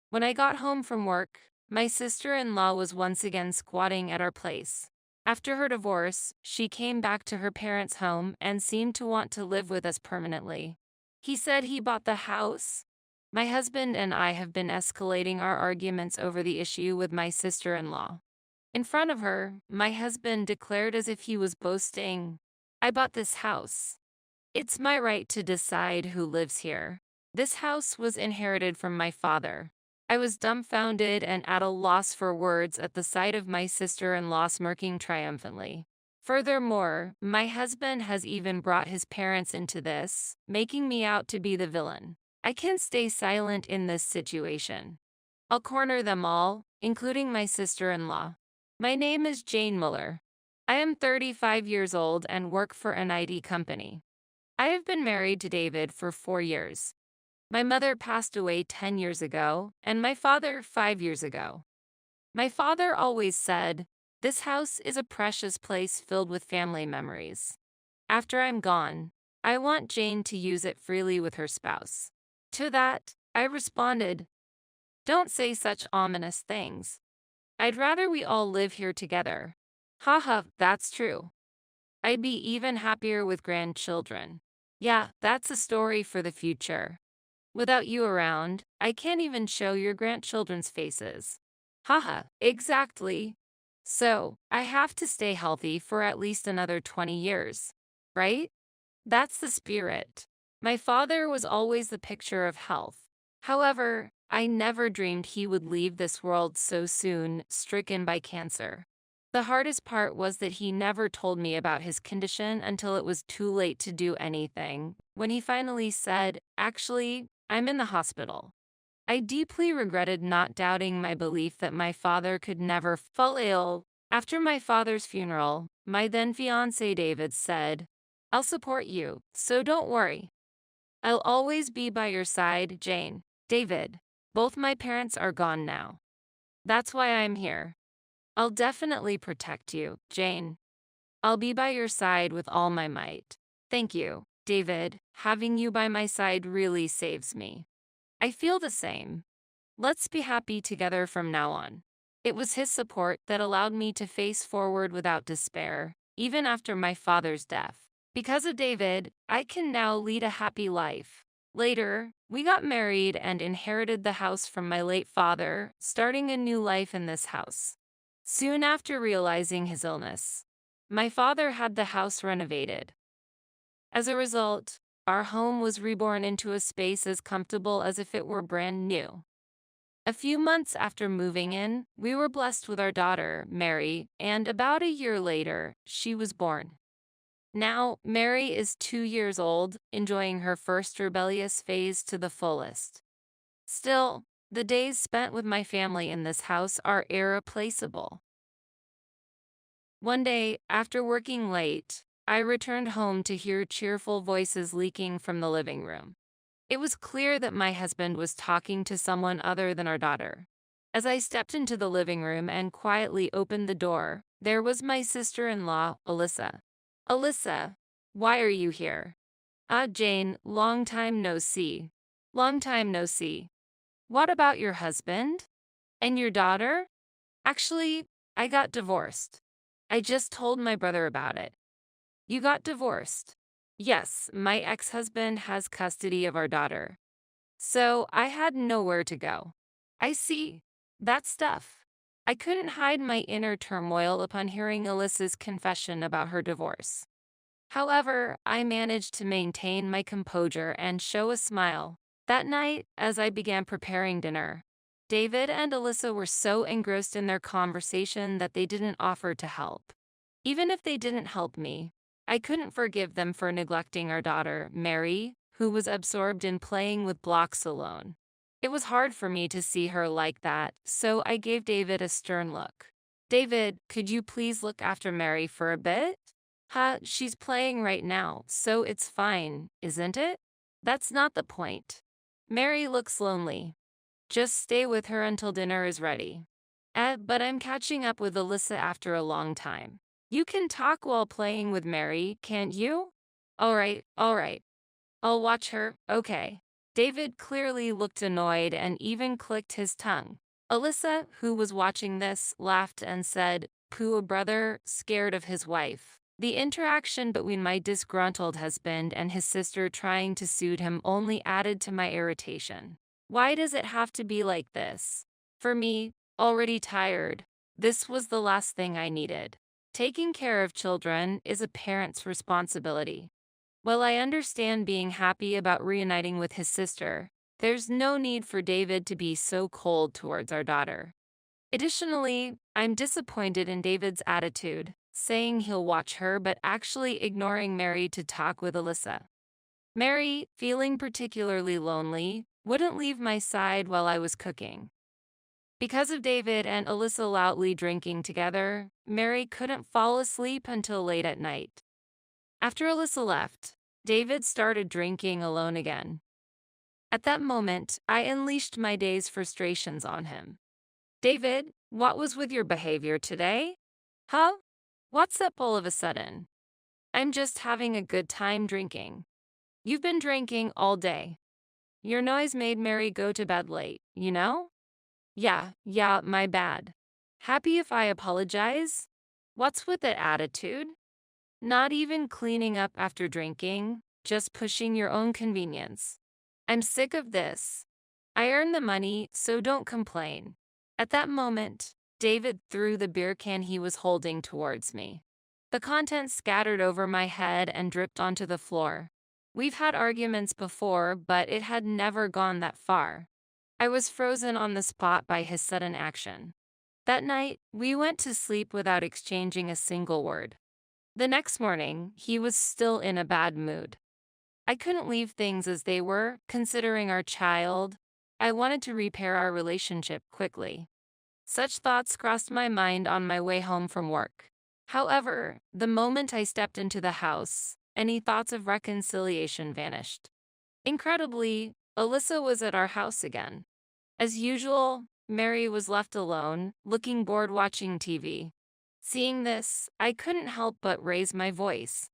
When I got home from work, my sister-in-law was once again squatting at our place. After her divorce, she came back to her parents' home and seemed to want to live with us permanently. He said he bought the house. My husband and I have been escalating our arguments over the issue with my sister-in-law. In front of her, my husband declared as if he was boasting, "I bought this house. It's my right to decide who lives here. This house was inherited from my father." I was dumbfounded and at a loss for words at the sight of my sister-in-law smirking triumphantly. Furthermore, my husband has even brought his parents into this, making me out to be the villain. I can't stay silent in this situation. I'll corner them all, including my sister-in-law. My name is Jane Muller. I am 35 years old and work for an IT company. I have been married to David for 4 years. My mother passed away 10 years ago, and my father 5 years ago. My father always said, "This house is a precious place filled with family memories. After I'm gone, I want Jane to use it freely with her spouse." To that, I responded, "Don't say such ominous things. I'd rather we all live here together." Haha, that's true. I'd be even happier with grandchildren. Yeah, that's a story for the future. Without you around, I can't even show your grandchildren's faces. Haha, exactly. So, I have to stay healthy for at least another 20 years. Right? That's the spirit. My father was always the picture of health. However, I never dreamed he would leave this world so soon, stricken by cancer. The hardest part was that he never told me about his condition until it was too late to do anything. When he finally said, "Actually, I'm in the hospital." I deeply regretted not doubting my belief that my father could never fall ill. After my father's funeral, my then fiancé David said, "I'll support you, so don't worry. I'll always be by your side, Jane." David, both my parents are gone now. That's why I'm here. I'll definitely protect you, Jane. I'll be by your side with all my might. Thank you, David. Having you by my side really saves me. I feel the same. Let's be happy together from now on. It was his support that allowed me to face forward without despair, even after my father's death. Because of David, I can now lead a happy life. Later, we got married and inherited the house from my late father, starting a new life in this house. Soon after realizing his illness, my father had the house renovated. As a result, our home was reborn into a space as comfortable as if it were brand new. A few months after moving in, we were blessed with our daughter, Mary, and about a year later, she was born. Now, Mary is 2 years old, enjoying her first rebellious phase to the fullest. Still, the days spent with my family in this house are irreplaceable. One day, after working late, I returned home to hear cheerful voices leaking from the living room. It was clear that my husband was talking to someone other than our daughter. As I stepped into the living room and quietly opened the door, there was my sister-in-law, Alyssa. "Alyssa, why are you here?" "Ah, Jane, long time no see." "Long time no see. What about your husband? And your daughter?" "Actually, I got divorced. I just told my brother about it." "You got divorced?" "Yes, my ex-husband has custody of our daughter. So I had nowhere to go." "I see. That stuff." I couldn't hide my inner turmoil upon hearing Alyssa's confession about her divorce. However, I managed to maintain my composure and show a smile. That night, as I began preparing dinner, David and Alyssa were so engrossed in their conversation that they didn't offer to help. Even if they didn't help me, I couldn't forgive them for neglecting our daughter, Mary, who was absorbed in playing with blocks alone. It was hard for me to see her like that, so I gave David a stern look. "David, could you please look after Mary for a bit?" "Huh, she's playing right now, so it's fine, isn't it?" "That's not the point. Mary looks lonely. Just stay with her until dinner is ready." But I'm catching up with Alyssa after a long time. "You can talk while playing with Mary, can't you?" All right. I'll watch her, okay." David clearly looked annoyed and even clicked his tongue. Alyssa, who was watching this, laughed and said, "Poor brother, scared of his wife." The interaction between my disgruntled husband and his sister trying to soothe him only added to my irritation. Why does it have to be like this? For me, already tired, this was the last thing I needed. Taking care of children is a parent's responsibility. While I understand being happy about reuniting with his sister, there's no need for David to be so cold towards our daughter. Additionally, I'm disappointed in David's attitude, saying he'll watch her but actually ignoring Mary to talk with Alyssa. Mary, feeling particularly lonely, wouldn't leave my side while I was cooking. Because of David and Alyssa loudly drinking together, Mary couldn't fall asleep until late at night. After Alyssa left, David started drinking alone again. At that moment, I unleashed my day's frustrations on him. "David, what was with your behavior today? Huh? What's up all of a sudden?" "I'm just having a good time drinking." "You've been drinking all day. Your noise made Mary go to bed late, you know?" Yeah, my bad." "Happy if I apologize?" "What's with that attitude? Not even cleaning up after drinking, just pushing your own convenience. I'm sick of this. I earn the money, so don't complain." At that moment, David threw the beer can he was holding towards me. The contents scattered over my head and dripped onto the floor. We've had arguments before, but it had never gone that far. I was frozen on the spot by his sudden action. That night, we went to sleep without exchanging a single word. The next morning, he was still in a bad mood. I couldn't leave things as they were, considering our child. I wanted to repair our relationship quickly. Such thoughts crossed my mind on my way home from work. However, the moment I stepped into the house, any thoughts of reconciliation vanished. Incredibly, Alyssa was at our house again. As usual, Mary was left alone, looking bored watching TV. Seeing this, I couldn't help but raise my voice.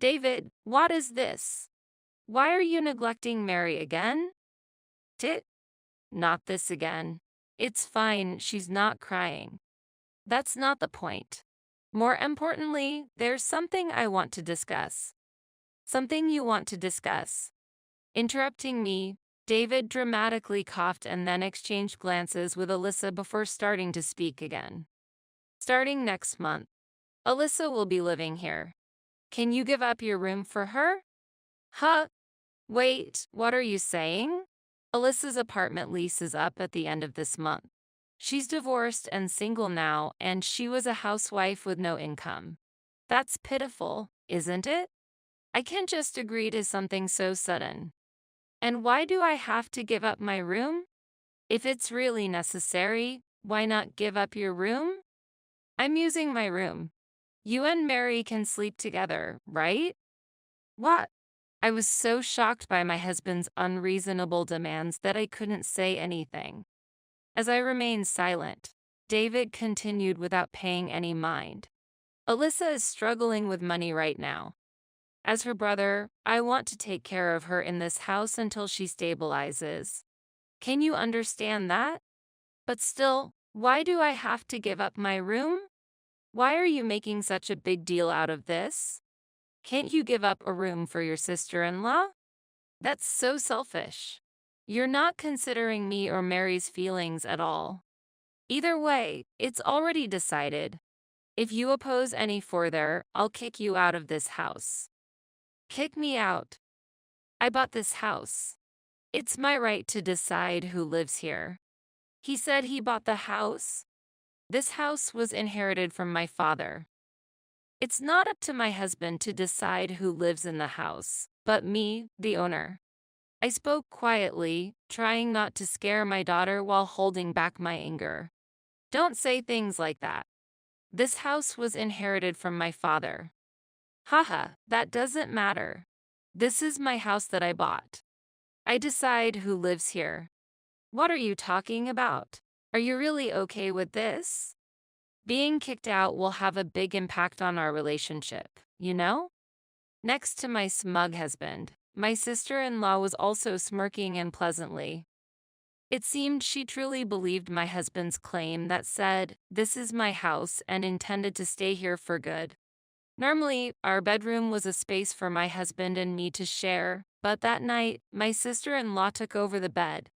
"David, what is this? Why are you neglecting Mary again?" "Tit, not this again. It's fine, she's not crying." "That's not the point. More importantly, there's something I want to discuss." "Something you want to discuss?" Interrupting me, David dramatically coughed and then exchanged glances with Alyssa before starting to speak again. "Starting next month, Alyssa will be living here. Can you give up your room for her?" "Huh? Wait, what are you saying?" "Alyssa's apartment lease is up at the end of this month. She's divorced and single now, and she was a housewife with no income. That's pitiful, isn't it? I can't just agree to something so sudden. And why do I have to give up my room? If it's really necessary, why not give up your room?" "I'm using my room. You and Mary can sleep together, right?" "What?" I was so shocked by my husband's unreasonable demands that I couldn't say anything. As I remained silent, David continued without paying any mind. "Alyssa is struggling with money right now. As her brother, I want to take care of her in this house until she stabilizes. Can you understand that? But still, why do I have to give up my room? Why are you making such a big deal out of this? Can't you give up a room for your sister-in-law? That's so selfish. You're not considering me or Mary's feelings at all. Either way, it's already decided. If you oppose any further, I'll kick you out of this house." "Kick me out? I bought this house. It's my right to decide who lives here." "He said he bought the house. This house was inherited from my father. It's not up to my husband to decide who lives in the house, but me, the owner." I spoke quietly, trying not to scare my daughter while holding back my anger. "Don't say things like that. This house was inherited from my father." "Haha, that doesn't matter. This is my house that I bought. I decide who lives here." "What are you talking about? Are you really okay with this? Being kicked out will have a big impact on our relationship, you know?" Next to my smug husband, my sister-in-law was also smirking unpleasantly. It seemed she truly believed my husband's claim that said, "This is my house," and intended to stay here for good. Normally, our bedroom was a space for my husband and me to share, but that night, my sister-in-law took over the bed.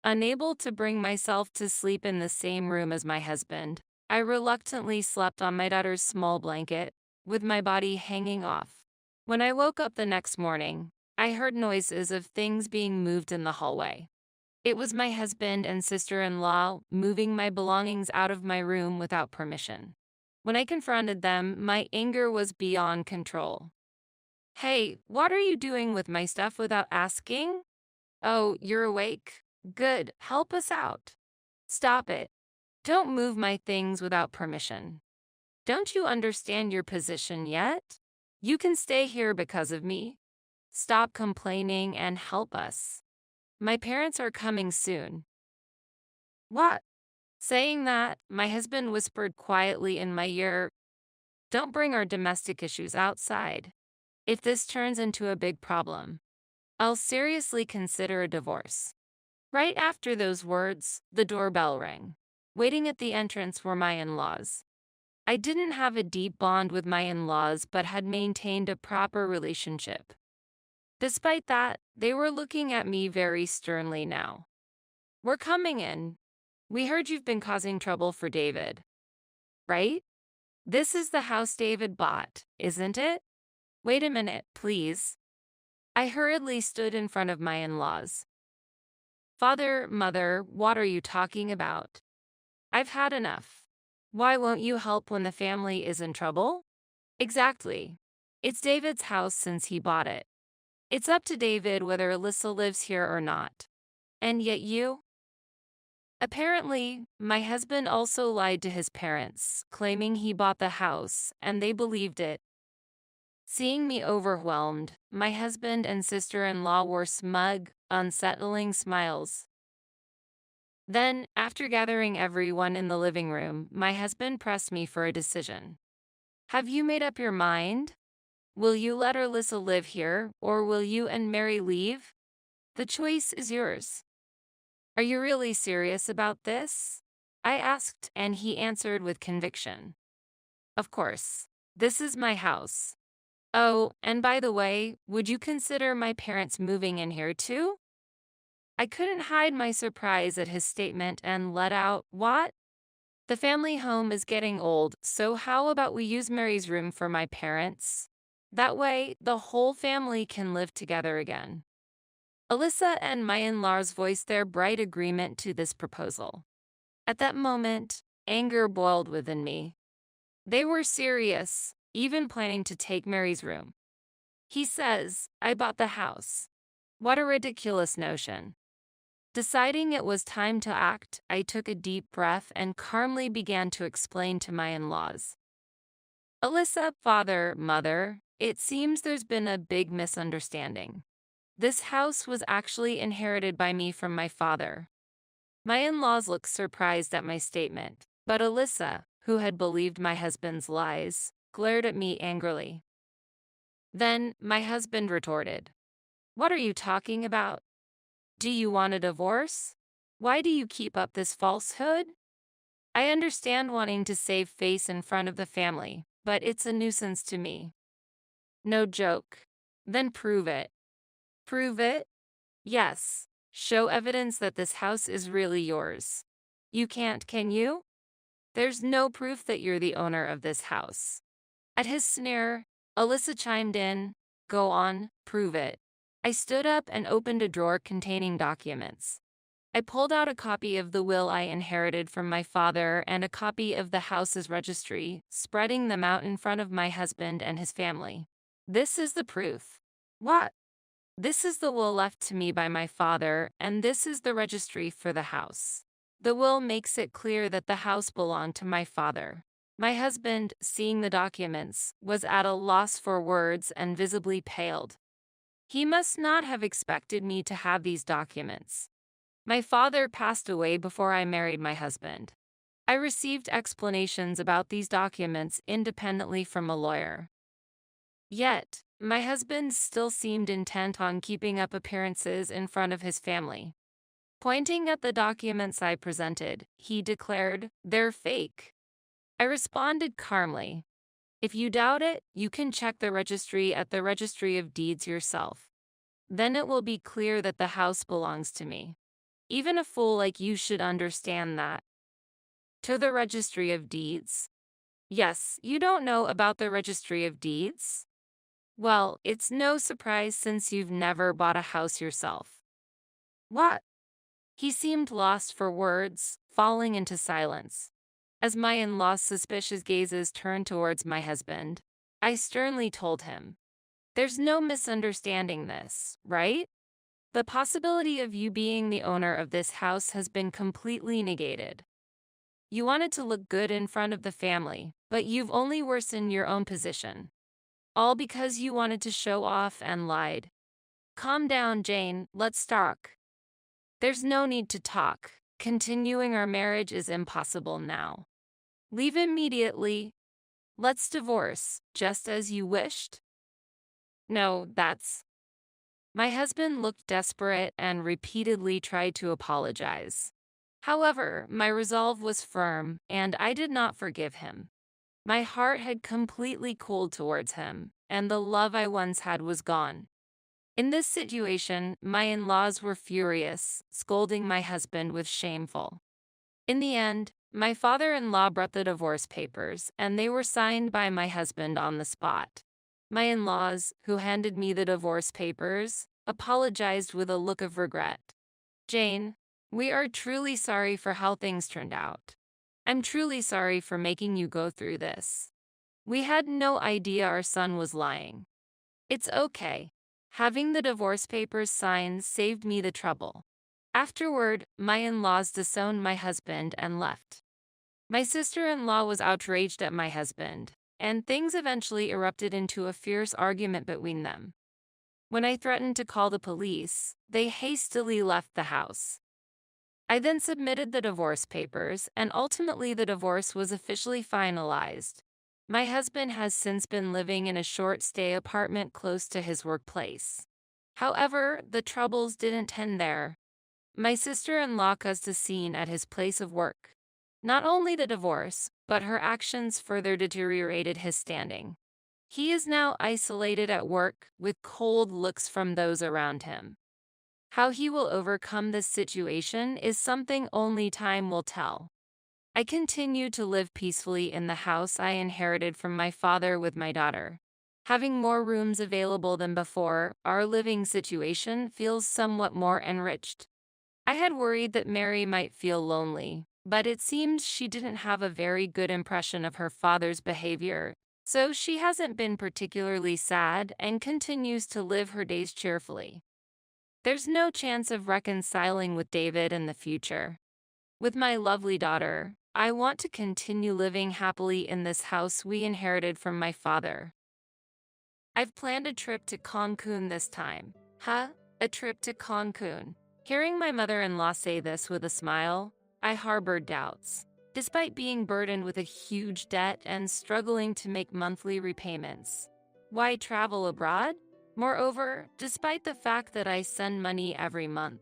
Unable to bring myself to sleep in the same room as my husband, I reluctantly slept on my daughter's small blanket, with my body hanging off. When I woke up the next morning, I heard noises of things being moved in the hallway. It was my husband and sister-in-law moving my belongings out of my room without permission. When I confronted them, my anger was beyond control. "Hey, what are you doing with my stuff without asking? Oh, you're awake? Good, help us out. Stop it. Don't move my things without permission. Don't you understand your position yet? You can stay here because of me. Stop complaining and help us. My parents are coming soon." "What?" Saying that, my husband whispered quietly in my ear, "Don't bring our domestic issues outside. If this turns into a big problem, I'll seriously consider a divorce." Right after those words, the doorbell rang. Waiting at the entrance were my in-laws. I didn't have a deep bond with my in-laws but had maintained a proper relationship. Despite that, they were looking at me very sternly now. "We're coming in. We heard you've been causing trouble for David, right? This is the house David bought, isn't it? Wait a minute, please." I hurriedly stood in front of my in-laws. "Father, mother, what are you talking about? I've had enough. Why won't you help when the family is in trouble?" "Exactly. It's David's house since he bought it. It's up to David whether Alyssa lives here or not. And yet you—" Apparently, my husband also lied to his parents, claiming he bought the house, and they believed it. Seeing me overwhelmed, my husband and sister-in-law wore smug, unsettling smiles. Then, after gathering everyone in the living room, my husband pressed me for a decision. "Have you made up your mind? Will you let Alyssa live here, or will you and Mary leave? The choice is yours." "Are you really serious about this?" I asked, and he answered with conviction. "Of course. This is my house. Oh, and by the way, would you consider my parents moving in here too?" I couldn't hide my surprise at his statement and let out, "What? The family home is getting old, so how about we use Mary's room for my parents? That way, the whole family can live together again." Alyssa and my in-laws voiced their bright agreement to this proposal. At that moment, anger boiled within me. They were serious, even planning to take Mary's room. "He says, I bought the house. What a ridiculous notion." Deciding it was time to act, I took a deep breath and calmly began to explain to my in-laws. "Alyssa, father, mother, it seems there's been a big misunderstanding. This house was actually inherited by me from my father." My in-laws looked surprised at my statement, but Alyssa, who had believed my husband's lies, glared at me angrily. Then my husband retorted, "What are you talking about? Do you want a divorce? Why do you keep up this falsehood? I understand wanting to save face in front of the family, but it's a nuisance to me." "No joke. Then prove it." "Prove it?" "Yes. Show evidence that this house is really yours." "You can't, can you? There's no proof that you're the owner of this house." At his sneer, Alyssa chimed in, "Go on, prove it." I stood up and opened a drawer containing documents. I pulled out a copy of the will I inherited from my father and a copy of the house's registry, spreading them out in front of my husband and his family. "This is the proof." "What?" "This is the will left to me by my father, and this is the registry for the house. The will makes it clear that the house belonged to my father." My husband, seeing the documents, was at a loss for words and visibly paled. He must not have expected me to have these documents. My father passed away before I married my husband. I received explanations about these documents independently from a lawyer. Yet, my husband still seemed intent on keeping up appearances in front of his family. Pointing at the documents I presented, he declared, "They're fake." I responded calmly, "If you doubt it, you can check the registry at the Registry of Deeds yourself. Then it will be clear that the house belongs to me. Even a fool like you should understand that." To the Registry of Deeds? Yes, you don't know about the Registry of Deeds? Well, it's no surprise since you've never bought a house yourself. What? He seemed lost for words, falling into silence. As my in-law's suspicious gazes turned towards my husband, I sternly told him, "There's no misunderstanding this, right? The possibility of you being the owner of this house has been completely negated. You wanted to look good in front of the family, but you've only worsened your own position. All because you wanted to show off and lied. Calm down, Jane, let's talk." "There's no need to talk. Continuing our marriage is impossible now. Leave immediately. Let's divorce, just as you wished." "No, that's—" My husband looked desperate and repeatedly tried to apologize. However, my resolve was firm, and I did not forgive him. My heart had completely cooled towards him, and the love I once had was gone. In this situation, my in-laws were furious, scolding my husband with shameful. In the end, my father-in-law brought the divorce papers, and they were signed by my husband on the spot. My in-laws, who handed me the divorce papers, apologized with a look of regret. "Jane, we are truly sorry for how things turned out. I'm truly sorry for making you go through this. We had no idea our son was lying. It's okay. Having the divorce papers signed saved me the trouble." Afterward, my in-laws disowned my husband and left. My sister-in-law was outraged at my husband, and things eventually erupted into a fierce argument between them. When I threatened to call the police, they hastily left the house. I then submitted the divorce papers, and ultimately the divorce was officially finalized. My husband has since been living in a short-stay apartment close to his workplace. However, the troubles didn't end there. My sister-in-law caused a scene at his place of work. Not only the divorce, but her actions further deteriorated his standing. He is now isolated at work, with cold looks from those around him. How he will overcome this situation is something only time will tell. I continue to live peacefully in the house I inherited from my father with my daughter. Having more rooms available than before, our living situation feels somewhat more enriched. I had worried that Mary might feel lonely, but it seems she didn't have a very good impression of her father's behavior, so she hasn't been particularly sad and continues to live her days cheerfully. There's no chance of reconciling with David in the future. With my lovely daughter, I want to continue living happily in this house we inherited from my father. I've planned a trip to Cancun this time. Huh? A trip to Cancun? Hearing my mother-in-law say this with a smile, I harbored doubts. Despite being burdened with a huge debt and struggling to make monthly repayments, why travel abroad? Moreover, despite the fact that I send money every month,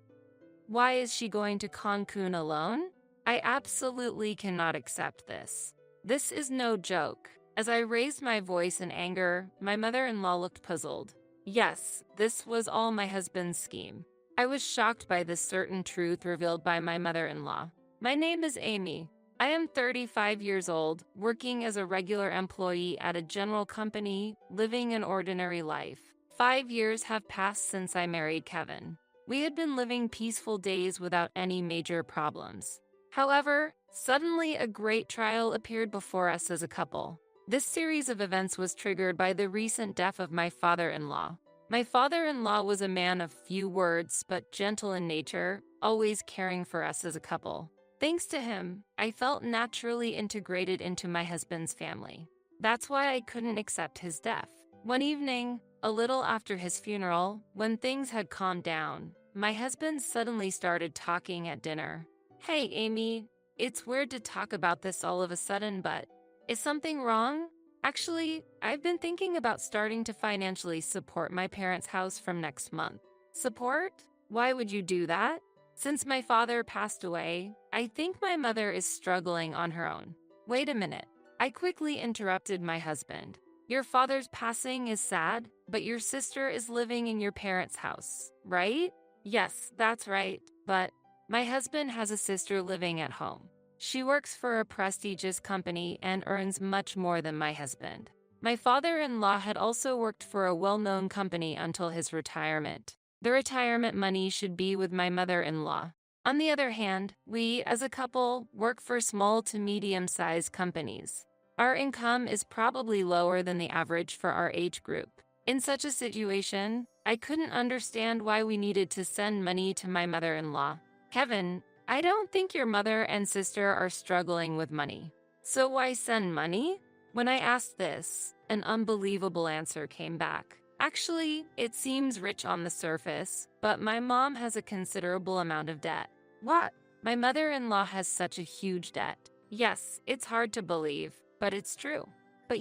why is she going to Cancun alone? I absolutely cannot accept this. This is no joke. As I raised my voice in anger, my mother-in-law looked puzzled. Yes, this was all my husband's scheme. I was shocked by this certain truth revealed by my mother-in-law. My name is Amy. I am 35 years old, working as a regular employee at a general company, living an ordinary life. 5 years have passed since I married Kevin. We had been living peaceful days without any major problems. However, suddenly a great trial appeared before us as a couple. This series of events was triggered by the recent death of my father-in-law. My father-in-law was a man of few words but gentle in nature, always caring for us as a couple. Thanks to him, I felt naturally integrated into my husband's family. That's why I couldn't accept his death. One evening, a little after his funeral, when things had calmed down, my husband suddenly started talking at dinner. "Hey, Amy, it's weird to talk about this all of a sudden, but is something wrong?" Actually, I've been thinking about starting to financially support my parents' house from next month. Support? Why would you do that? Since my father passed away, I think my mother is struggling on her own. Wait a minute. I quickly interrupted my husband. Your father's passing is sad, but your sister is living in your parents' house, right? Yes, that's right, but my husband has a sister living at home. She works for a prestigious company and earns much more than my husband. My father-in-law had also worked for a well-known company until his retirement. The retirement money should be with my mother-in-law. On the other hand, we, as a couple, work for small to medium-sized companies. Our income is probably lower than the average for our age group. In such a situation, I couldn't understand why we needed to send money to my mother-in-law. Kevin, I don't think your mother and sister are struggling with money. So why send money? When I asked this, an unbelievable answer came back. Actually, it seems rich on the surface, but my mom has a considerable amount of debt. What? My mother-in-law has such a huge debt. Yes, it's hard to believe, but it's true. But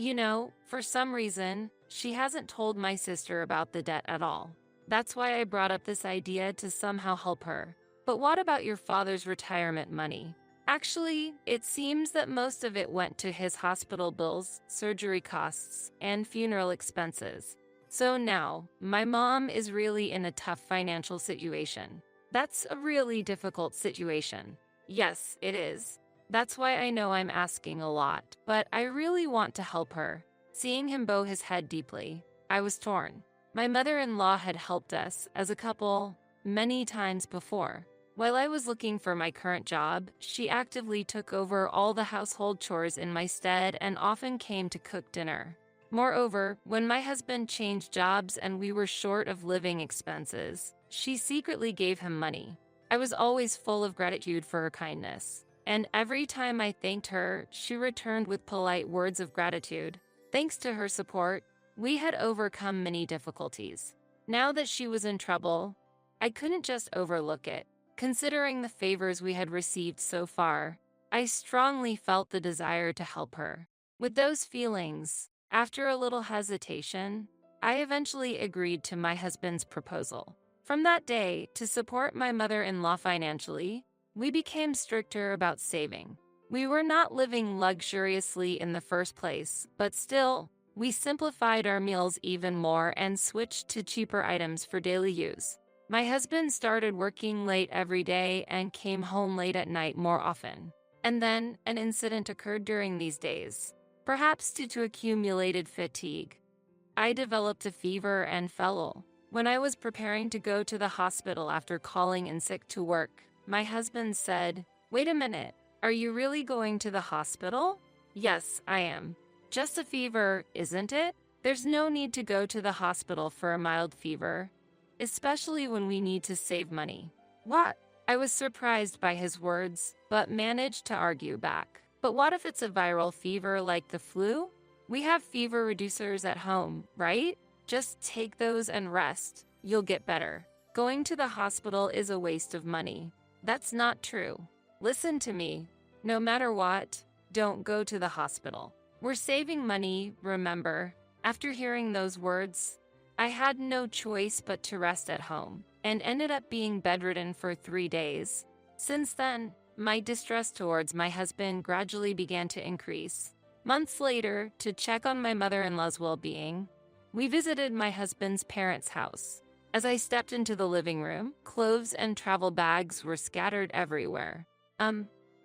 for some reason, she hasn't told my sister about the debt at all. That's why I brought up this idea to somehow help her. But what about your father's retirement money? Actually, it seems that most of it went to his hospital bills, surgery costs, and funeral expenses. So now, my mom is really in a tough financial situation. That's a really difficult situation. Yes, it is. That's why I know I'm asking a lot, but I really want to help her. Seeing him bow his head deeply, I was torn. My mother-in-law had helped us as a couple many times before. While I was looking for my current job, she actively took over all the household chores in my stead and often came to cook dinner. Moreover, when my husband changed jobs and we were short of living expenses, she secretly gave him money. I was always full of gratitude for her kindness, and every time I thanked her, she returned with polite words of gratitude. Thanks to her support, we had overcome many difficulties. Now that she was in trouble, I couldn't just overlook it. Considering the favors we had received so far, I strongly felt the desire to help her. With those feelings, after a little hesitation, I eventually agreed to my husband's proposal. From that day, to support my mother-in-law financially, we became stricter about saving. We were not living luxuriously in the first place, but still, we simplified our meals even more and switched to cheaper items for daily use. My husband started working late every day and came home late at night more often. And then, an incident occurred during these days. Perhaps due to accumulated fatigue, I developed a fever and fell ill. When I was preparing to go to the hospital after calling in sick to work, my husband said, "Wait a minute, are you really going to the hospital?" "Yes, I am." "Just a fever, isn't it? There's no need to go to the hospital for a mild fever, especially when we need to save money." What? I was surprised by his words, but managed to argue back. But what if it's a viral fever like the flu? We have fever reducers at home, right? Just take those and rest. You'll get better. Going to the hospital is a waste of money. That's not true. Listen to me. No matter what, don't go to the hospital. We're saving money, remember? After hearing those words, I had no choice but to rest at home, and ended up being bedridden for 3 days. Since then, my distress towards my husband gradually began to increase. Months later, to check on my mother-in-law's well-being, we visited my husband's parents' house. As I stepped into the living room, clothes and travel bags were scattered everywhere.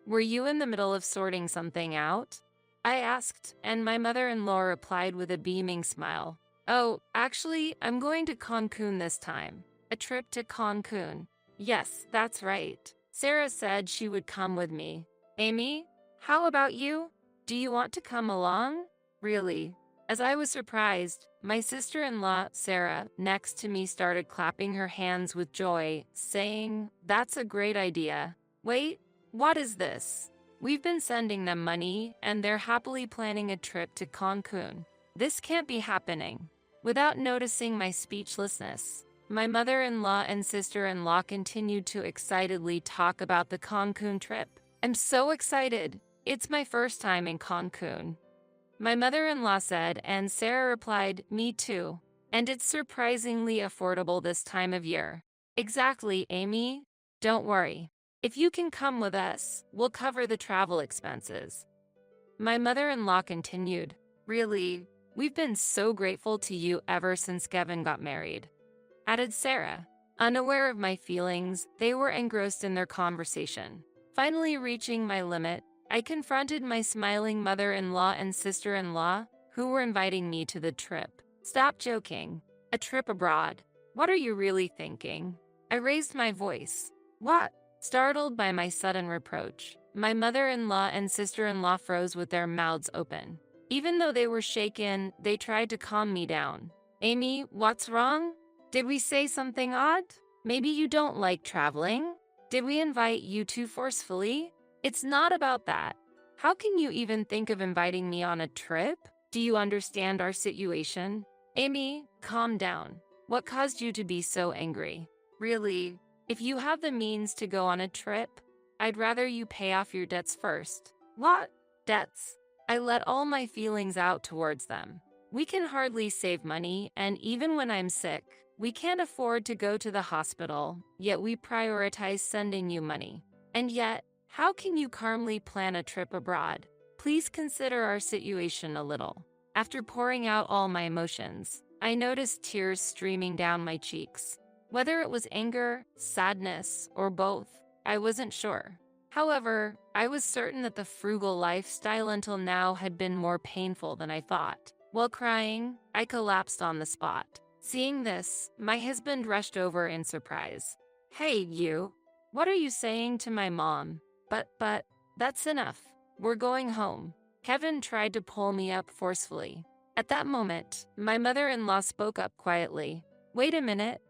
Were you in the middle of sorting something out?" I asked, and my mother-in-law replied with a beaming smile. "Oh, actually, I'm going to Cancun this time." "A trip to Cancun?" "Yes, that's right. Sarah said she would come with me." "Amy, how about you? Do you want to come along?" "Really?" As I was surprised, my sister-in-law, Sarah, next to me started clapping her hands with joy, saying, "That's a great idea." "Wait, what is this? We've been sending them money, and they're happily planning a trip to Cancun. This can't be happening." Without noticing my speechlessness, my mother-in-law and sister-in-law continued to excitedly talk about the Cancun trip. "I'm so excited. It's my first time in Cancun." My mother-in-law said, and Sarah replied, me too. And it's surprisingly affordable this time of year. Exactly, Amy. Don't worry. If you can come with us, we'll cover the travel expenses. My mother-in-law continued, really, we've been so grateful to you ever since Kevin got married. Added Sarah. Unaware of my feelings, they were engrossed in their conversation. Finally reaching my limit, I confronted my smiling mother-in-law and sister-in-law, who were inviting me to the trip. Stop joking. A trip abroad. What are you really thinking? I raised my voice. What? Startled by my sudden reproach, my mother-in-law and sister-in-law froze with their mouths open. Even though they were shaken, they tried to calm me down. Amy, what's wrong? Did we say something odd? Maybe you don't like traveling? Did we invite you too forcefully? It's not about that. How can you even think of inviting me on a trip? Do you understand our situation? Amy, calm down. What caused you to be so angry? Really, if you have the means to go on a trip, I'd rather you pay off your debts first. What? Debts? I let all my feelings out towards them. We can hardly save money, and even when I'm sick, we can't afford to go to the hospital, yet we prioritize sending you money. And yet, how can you calmly plan a trip abroad? Please consider our situation a little. After pouring out all my emotions, I noticed tears streaming down my cheeks. Whether it was anger, sadness, or both, I wasn't sure. However, I was certain that the frugal lifestyle until now had been more painful than I thought. While crying, I collapsed on the spot. Seeing this, my husband rushed over in surprise. Hey, you! What are you saying to my mom? But, that's enough. We're going home. Kevin tried to pull me up forcefully. At that moment, my mother-in-law spoke up quietly. Wait a minute.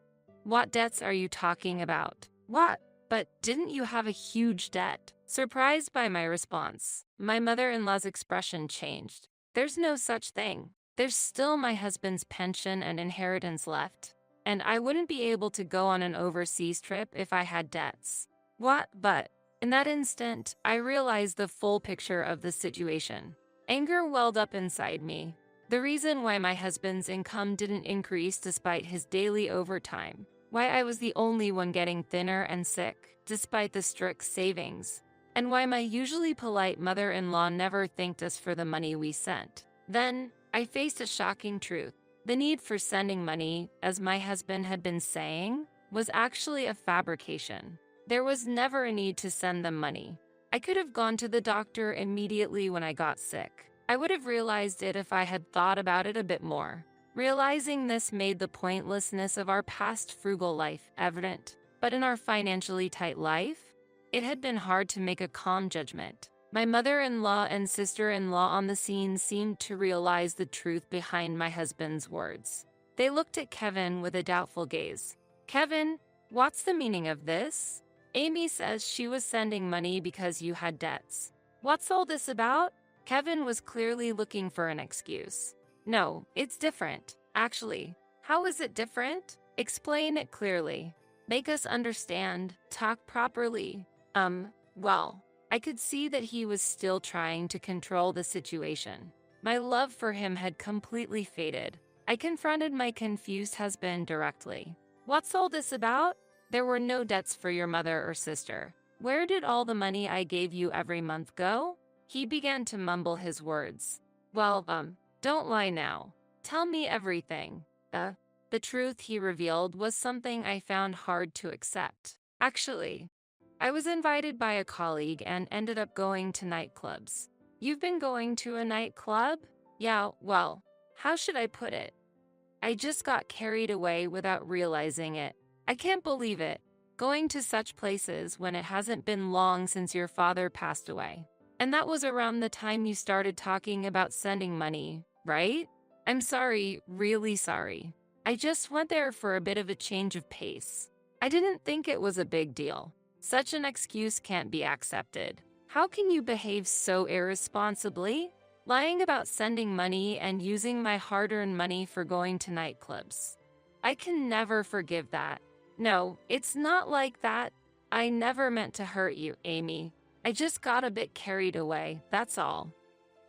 What debts are you talking about? What? But didn't you have a huge debt? Surprised by my response, my mother-in-law's expression changed. There's no such thing. There's still my husband's pension and inheritance left, and I wouldn't be able to go on an overseas trip if I had debts. What? But in that instant, I realized the full picture of the situation. Anger welled up inside me. The reason why my husband's income didn't increase despite his daily overtime, why I was the only one getting thinner and sick, despite the strict savings, and why my usually polite mother-in-law never thanked us for the money we sent. Then, I faced a shocking truth. The need for sending money, as my husband had been saying, was actually a fabrication. There was never a need to send them money. I could have gone to the doctor immediately when I got sick. I would have realized it if I had thought about it a bit more. Realizing this made the pointlessness of our past frugal life evident. But in our financially tight life, it had been hard to make a calm judgment. My mother-in-law and sister-in-law on the scene seemed to realize the truth behind my husband's words. They looked at Kevin with a doubtful gaze. Kevin, what's the meaning of this? Amy says she was sending money because you had debts. What's all this about? Kevin was clearly looking for an excuse. No, it's different. Actually, how is it different? Explain it clearly. Make us understand. Talk properly. Well, I could see that he was still trying to control the situation. My love for him had completely faded. I confronted my confused husband directly. What's all this about? There were no debts for your mother or sister. Where did all the money I gave you every month go? He began to mumble his words. Well, don't lie now. Tell me everything. The truth he revealed was something I found hard to accept. Actually, I was invited by a colleague and ended up going to nightclubs. You've been going to a nightclub? Yeah, well, how should I put it? I just got carried away without realizing it. I can't believe it. Going to such places when it hasn't been long since your father passed away. And that was around the time you started talking about sending money, right? I'm sorry, really sorry. I just went there for a bit of a change of pace. I didn't think it was a big deal. Such an excuse can't be accepted. How can you behave so irresponsibly? Lying about sending money and using my hard-earned money for going to nightclubs. I can never forgive that. No, it's not like that. I never meant to hurt you, Amy. I just got a bit carried away, that's all.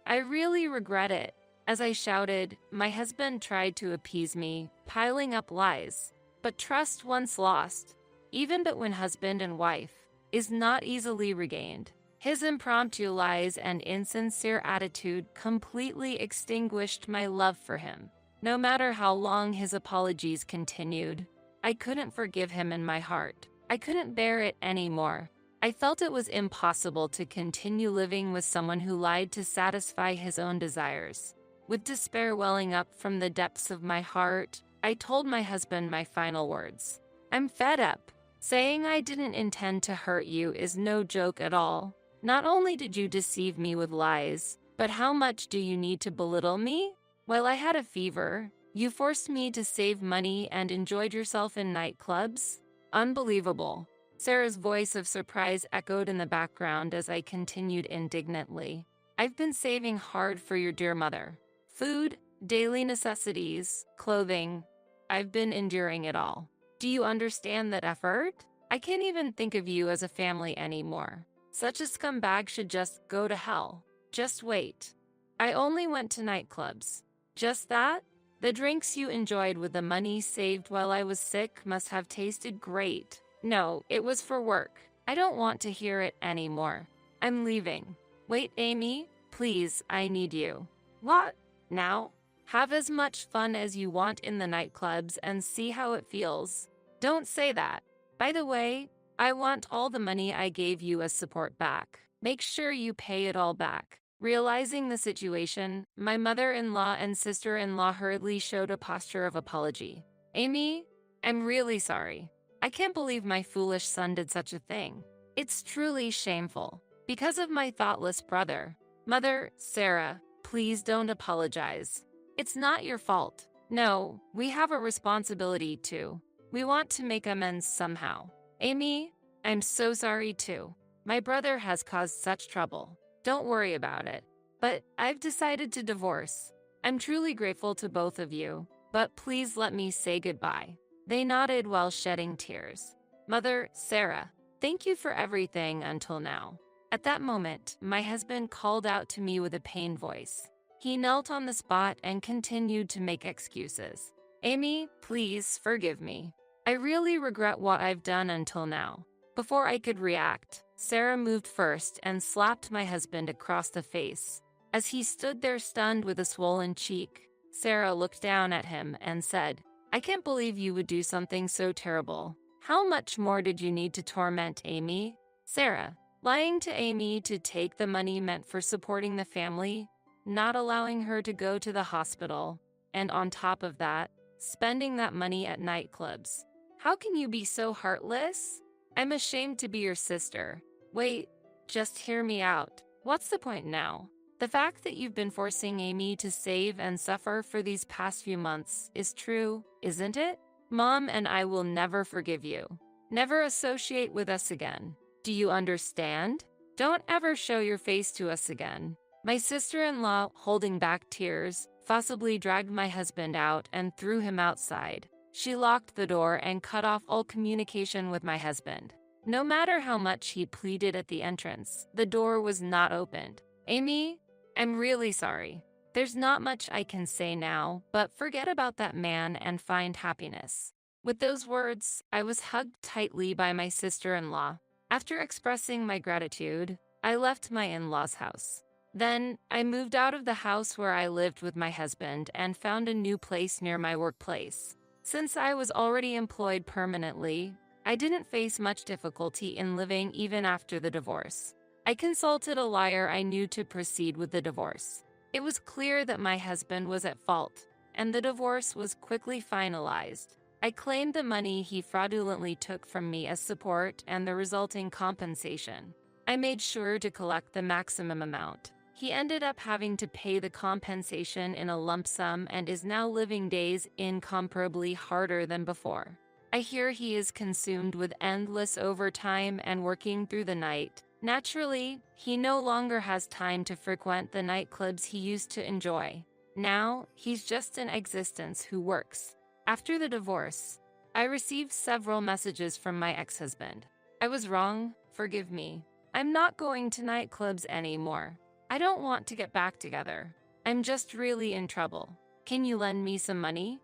I really regret it. As I shouted, my husband tried to appease me, piling up lies. But trust once lost, even but when husband and wife, is not easily regained. His impromptu lies and insincere attitude completely extinguished my love for him. No matter how long his apologies continued, I couldn't forgive him in my heart. I couldn't bear it anymore. I felt it was impossible to continue living with someone who lied to satisfy his own desires. With despair welling up from the depths of my heart, I told my husband my final words. I'm fed up. Saying I didn't intend to hurt you is no joke at all. Not only did you deceive me with lies, but how much do you need to belittle me? While I had a fever, you forced me to save money and enjoyed yourself in nightclubs? Unbelievable. Sarah's voice of surprise echoed in the background as I continued indignantly. I've been saving hard for your dear mother. Food, daily necessities, clothing. I've been enduring it all. Do you understand that effort? I can't even think of you as a family anymore. Such a scumbag should just go to hell. Just wait. I only went to nightclubs. Just that? The drinks you enjoyed with the money saved while I was sick must have tasted great. No, it was for work. I don't want to hear it anymore. I'm leaving. Wait, Amy, please, I need you. What? Now? Have as much fun as you want in the nightclubs and see how it feels. Don't say that. By the way, I want all the money I gave you as support back. Make sure you pay it all back. Realizing the situation, my mother-in-law and sister-in-law hurriedly showed a posture of apology. Amy, I'm really sorry. I can't believe my foolish son did such a thing. It's truly shameful. Because of my thoughtless brother. Mother, Sarah, please don't apologize. It's not your fault. No, we have a responsibility too. We want to make amends somehow. Amy, I'm so sorry too. My brother has caused such trouble. Don't worry about it. But I've decided to divorce. I'm truly grateful to both of you, but please let me say goodbye. They nodded while shedding tears. Mother, Sarah, thank you for everything until now. At that moment, my husband called out to me with a pained voice. He knelt on the spot and continued to make excuses. Amy, please forgive me. I really regret what I've done until now. Before I could react, Sarah moved first and slapped my husband across the face. As he stood there stunned with a swollen cheek, Sarah looked down at him and said, I can't believe you would do something so terrible. How much more did you need to torment Amy? Sarah, lying to Amy to take the money meant for supporting the family, not allowing her to go to the hospital, and on top of that, spending that money at nightclubs. How can you be so heartless? I'm ashamed to be your sister. Wait, just hear me out. What's the point now? The fact that you've been forcing Amy to save and suffer for these past few months is true, isn't it? Mom and I will never forgive you. Never associate with us again. Do you understand? Don't ever show your face to us again. My sister-in-law, holding back tears, forcibly dragged my husband out and threw him outside. She locked the door and cut off all communication with my husband. No matter how much he pleaded at the entrance, the door was not opened. Amy, I'm really sorry. There's not much I can say now, but forget about that man and find happiness. With those words, I was hugged tightly by my sister-in-law. After expressing my gratitude, I left my in-laws' house. Then, I moved out of the house where I lived with my husband and found a new place near my workplace. Since I was already employed permanently, I didn't face much difficulty in living even after the divorce. I consulted a lawyer I knew to proceed with the divorce. It was clear that my husband was at fault, and the divorce was quickly finalized. I claimed the money he fraudulently took from me as support and the resulting compensation. I made sure to collect the maximum amount. He ended up having to pay the compensation in a lump sum and is now living days incomparably harder than before. I hear he is consumed with endless overtime and working through the night. Naturally, he no longer has time to frequent the nightclubs he used to enjoy. Now, he's just an existence who works. After the divorce, I received several messages from my ex-husband. I was wrong, forgive me. I'm not going to nightclubs anymore. I don't want to get back together. I'm just really in trouble. Can you lend me some money?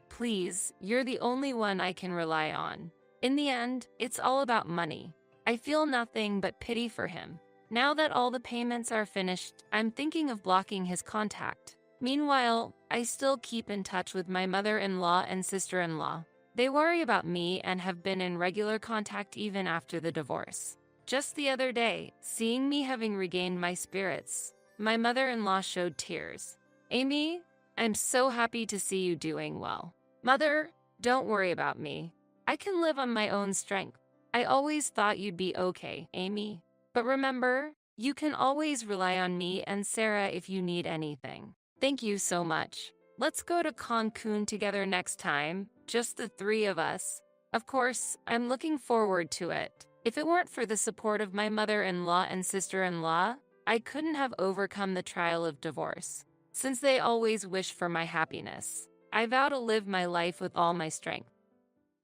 Please, you're the only one I can rely on. In the end, it's all about money. I feel nothing but pity for him. Now that all the payments are finished, I'm thinking of blocking his contact. Meanwhile, I still keep in touch with my mother-in-law and sister-in-law. They worry about me and have been in regular contact even after the divorce. Just the other day, seeing me having regained my spirits, my mother-in-law showed tears. Amy, I'm so happy to see you doing well. Mother, don't worry about me. I can live on my own strength. I always thought you'd be okay, Amy. But remember, you can always rely on me and Sarah if you need anything. Thank you so much. Let's go to Cancun together next time, just the three of us. Of course, I'm looking forward to it. If it weren't for the support of my mother-in-law and sister-in-law, I couldn't have overcome the trial of divorce. Since they always wish for my happiness, I vow to live my life with all my strength.